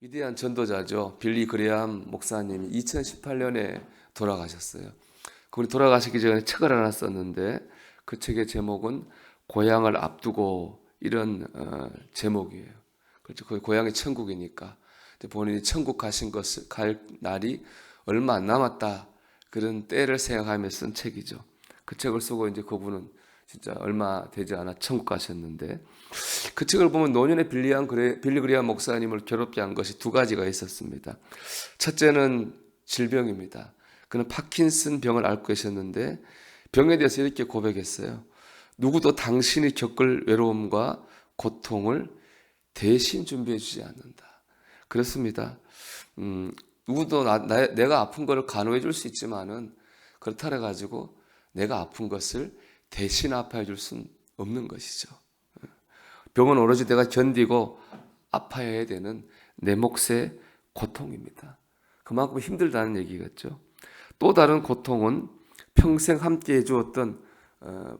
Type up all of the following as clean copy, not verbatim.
위대한 전도자죠. 빌리 그레함 목사님이 2018년에 돌아가셨어요. 그분이 돌아가시기 전에 책을 하나 썼는데 그 책의 제목은 고향을 앞두고 이런 제목이에요. 그렇죠. 그 고향이 천국이니까 본인이 천국 갈 날이 얼마 안 남았다 그런 때를 생각하며 쓴 책이죠. 그 책을 쓰고 이제 그분은 진짜 얼마 되지 않아 천국 가셨는데 그 책을 보면 노년의 빌리 그레함 목사님을 괴롭게 한 것이 두 가지가 있었습니다. 첫째는 질병입니다. 그는 파킨슨 병을 앓고 계셨는데 병에 대해서 이렇게 고백했어요. 누구도 당신이 겪을 외로움과 고통을 대신 준비해 주지 않는다. 그렇습니다. 누구도 내가 아픈 것을 간호해 줄 수 있지만은 그렇다 해가지고 내가 아픈 것을 대신 아파해 줄 수는 없는 것이죠. 병은 오로지 내가 견디고 아파야 되는 내 몫의 고통입니다. 그만큼 힘들다는 얘기겠죠. 또 다른 고통은 평생 함께 해주었던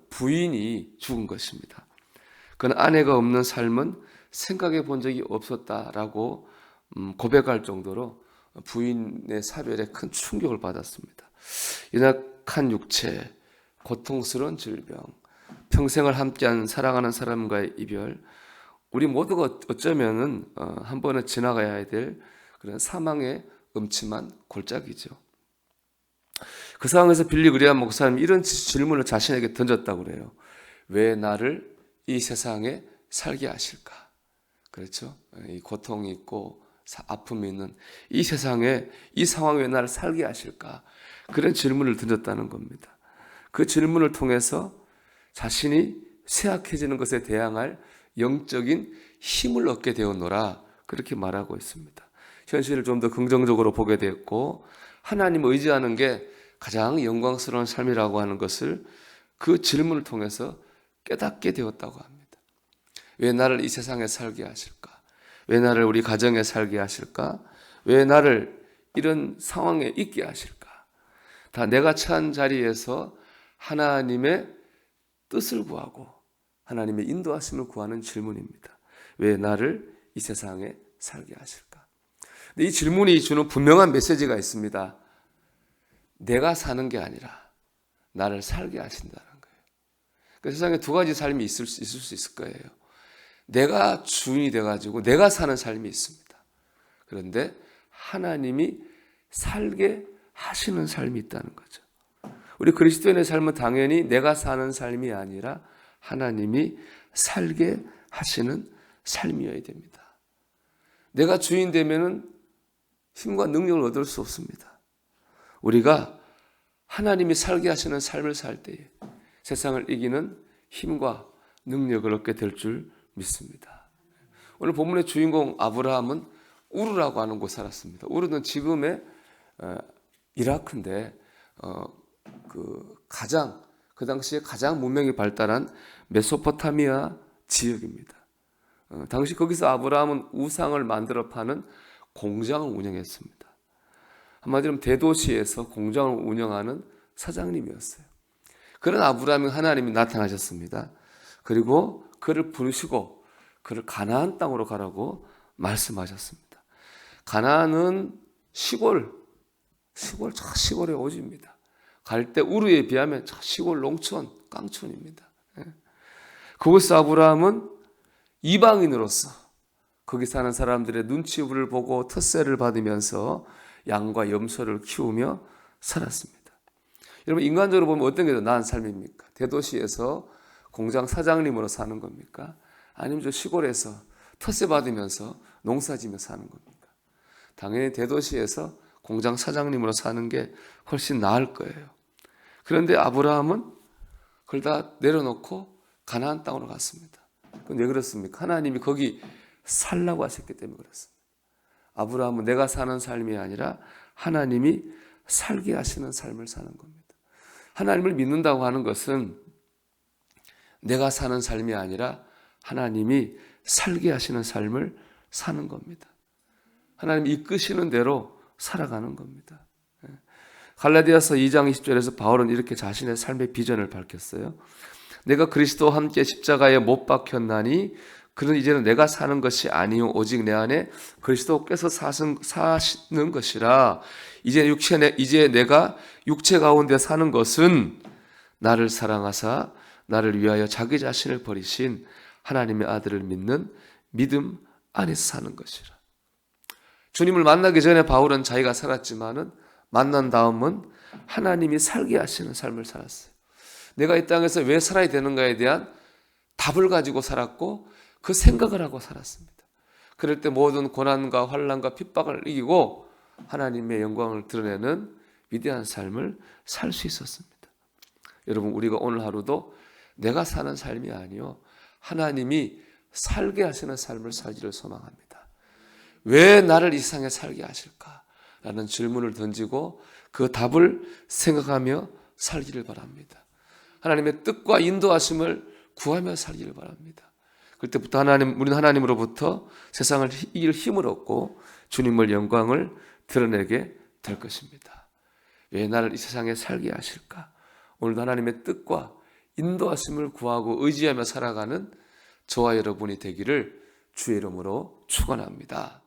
부인이 죽은 것입니다. 그는 아내가 없는 삶은 생각해 본 적이 없었다라고 고백할 정도로 부인의 사별에 큰 충격을 받았습니다. 연약한 육체, 고통스러운 질병, 평생을 함께한 사랑하는 사람과의 이별, 우리 모두가 어쩌면은 한 번은 지나가야 될 그런 사망의 음침한 골짜기죠. 그 상황에서 빌리 그레함 목사님이 이런 질문을 자신에게 던졌다고 그래요. 왜 나를 이 세상에 살게 하실까? 그렇죠? 이 고통이 있고 아픔이 있는 이 세상에 이 상황에 왜 나를 살게 하실까? 그런 질문을 던졌다는 겁니다. 그 질문을 통해서 자신이 쇠약해지는 것에 대항할 영적인 힘을 얻게 되었노라 그렇게 말하고 있습니다. 현실을 좀 더 긍정적으로 보게 됐고 하나님을 의지하는 게 가장 영광스러운 삶이라고 하는 것을 그 질문을 통해서 깨닫게 되었다고 합니다. 왜 나를 이 세상에 살게 하실까? 왜 나를 우리 가정에 살게 하실까? 왜 나를 이런 상황에 있게 하실까? 다 내가 처한 자리에서 하나님의 뜻을 구하고 하나님의 인도하심을 구하는 질문입니다. 왜 나를 이 세상에 살게 하실까? 근데 이 질문이 주는 분명한 메시지가 있습니다. 내가 사는 게 아니라 나를 살게 하신다는 거예요. 그 세상에 두 가지 삶이 있을 수 있을 거예요. 내가 주인이 돼가지고 내가 사는 삶이 있습니다. 그런데 하나님이 살게 하시는 삶이 있다는 거죠. 우리 그리스도인의 삶은 당연히 내가 사는 삶이 아니라 하나님이 살게 하시는 삶이어야 됩니다. 내가 주인 되면은 힘과 능력을 얻을 수 없습니다. 우리가 하나님이 살게 하시는 삶을 살 때에 세상을 이기는 힘과 능력을 얻게 될 줄 믿습니다. 오늘 본문의 주인공 아브라함은 우르라고 하는 곳에 살았습니다. 우르는 지금의 이라크인데 그 당시에 가장 문명이 발달한 메소포타미아 지역입니다. 당시 거기서 아브라함은 우상을 만들어 파는 공장을 운영했습니다. 한마디로 대도시에서 공장을 운영하는 사장님이었어요. 그런 아브라함이 하나님이 나타나셨습니다. 그리고 그를 부르시고 그를 가나안 땅으로 가라고 말씀하셨습니다. 가나안은 시골의 오지입니다. 갈 때 우르에 비하면 시골 농촌, 깡촌입니다. 그곳에서 아브라함은 이방인으로서 거기 사는 사람들의 눈치를 보고 텃세를 받으면서 양과 염소를 키우며 살았습니다. 여러분 인간적으로 보면 어떤 게 더 나은 삶입니까? 대도시에서 공장 사장님으로 사는 겁니까? 아니면 저 시골에서 텃세 받으면서 농사지며 사는 겁니까? 당연히 대도시에서 공장 사장님으로 사는 게 훨씬 나을 거예요. 그런데 아브라함은 그걸 다 내려놓고 가나안 땅으로 갔습니다. 그건 왜 그렇습니까? 하나님이 거기 살라고 하셨기 때문에 그렇습니다. 아브라함은 내가 사는 삶이 아니라 하나님이 살게 하시는 삶을 사는 겁니다. 하나님을 믿는다고 하는 것은 내가 사는 삶이 아니라 하나님이 살게 하시는 삶을 사는 겁니다. 하나님이 이끄시는 대로 살아가는 겁니다. 갈라디아서 2장 20절에서 바울은 이렇게 자신의 삶의 비전을 밝혔어요. 내가 그리스도와 함께 십자가에 못 박혔나니 그는 이제는 내가 사는 것이 아니요 오직 내 안에 그리스도께서 사시는 것이라. 이제 내가 육체 가운데 사는 것은 나를 사랑하사 나를 위하여 자기 자신을 버리신 하나님의 아들을 믿는 믿음 안에서 사는 것이라. 주님을 만나기 전에 바울은 자기가 살았지만은 만난 다음은 하나님이 살게 하시는 삶을 살았어요. 내가 이 땅에서 왜 살아야 되는가에 대한 답을 가지고 살았고 그 생각을 하고 살았습니다. 그럴 때 모든 고난과 환난과 핍박을 이기고 하나님의 영광을 드러내는 위대한 삶을 살 수 있었습니다. 여러분, 우리가 오늘 하루도 내가 사는 삶이 아니요 하나님이 살게 하시는 삶을 살기를 소망합니다. 왜 나를 이 세상에 살게 하실까라는 질문을 던지고 그 답을 생각하며 살기를 바랍니다. 하나님의 뜻과 인도하심을 구하며 살기를 바랍니다. 그때부터 우리는 하나님으로부터 세상을 이길 힘을 얻고 주님의 영광을 드러내게 될 것입니다. 왜 나를 이 세상에 살게 하실까? 오늘도 하나님의 뜻과 인도하심을 구하고 의지하며 살아가는 저와 여러분이 되기를 주의 이름으로 축원합니다.